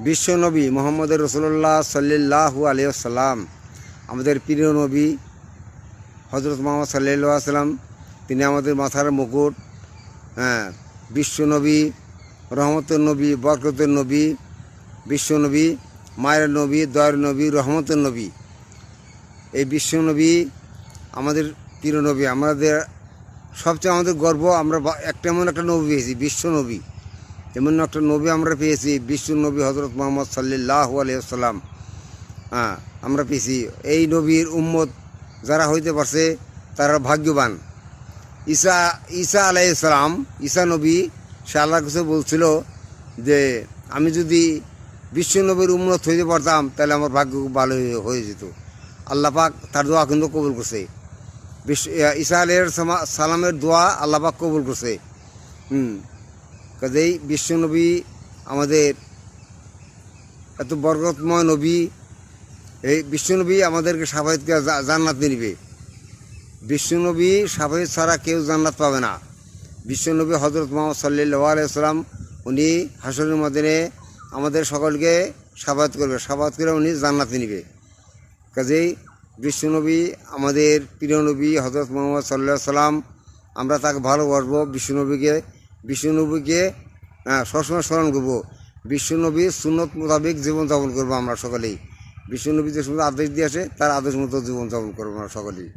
বিশ্বনবী মোহাম্মদ রসুল্লাহ সাল্লাল্লাহু আলাইহি ওয়াসাল্লাম, আমাদের প্রিয় নবী হজরত মোহাম্মদ সাল্লাল্লাহু আলাইহি ওয়াসাল্লাম, তিনি আমাদের মাথার মুকুট। বিশ্বনবী, রহমতের নবী, বরকতের নবী, বিশ্বনবী, মায়ের নবী, দয়ার নবী, রহমতের নবী। এই বিশ্বনবী আমাদের প্রিয় নবী, আমাদের সবচেয়ে আমাদের গর্ব। আমরা এমন একটা নবী পেয়েছি, বিশ্বনবী। এমন একটা নবী আমরা পেয়েছি, বিশ্বনবী হজরত মোহাম্মদ সাল্লাল্লাহু আলাইহি ওয়াসাল্লাম। আমরা পেয়েছি। এই নবীর উম্মত যারা হইতে পারছে তারা ভাগ্যবান। ঈসা আলাইহিস সালাম, ঈসা নবী, সে আল্লাহর কাছে বলছিল যে আমি যদি বিশ্বনবীর উম্মত হইতে পারতাম তাহলে আমার ভাগ্য খুব ভালো হয়ে যেত। আল্লাহ পাক তার দোয়া কিন্তু কবুল করছে। ঈসা আলাইহিস সালামের দোয়া আল্লাহ পাক কবুল করছে। কাজেই বিশ্বনবী আমাদের এত বরকতময় নবী। এই বিশ্বনবী আমাদেরকে শাফায়াতকে জান্নাতে নিবে। বিশ্বনবী শাফায়াত ছাড়া কেউ জান্নাত পাবে না। বিশ্বনবী হজরত মুহাম্মদ সাল্লাল্লাহু আলাইহি ওয়াসাল্লাম, উনি হাসরের ময়দানে আমাদের সকলকে শাফায়াত করবে, শাফায়াত করে উনি জান্নাতে নিবে। কাজেই বিশ্বনবী আমাদের প্রিয় নবী হজরত মুহাম্মদ সাল্লাল্লাহু আলাইহি ওয়াসাল্লাম, আমরা তাকে ভালোবাসবো। বিশ্বনবীকে সবসময় স্মরণ করবো। বিশ্বনবীর সুন্নত মোতাবেক জীবনযাপন করবো আমরা সকলেই। বিশ্বনবী যে সমস্ত আদেশ দিয়ে আসে তার আদেশ মতো জীবনযাপন করবো আমরা সকলেই।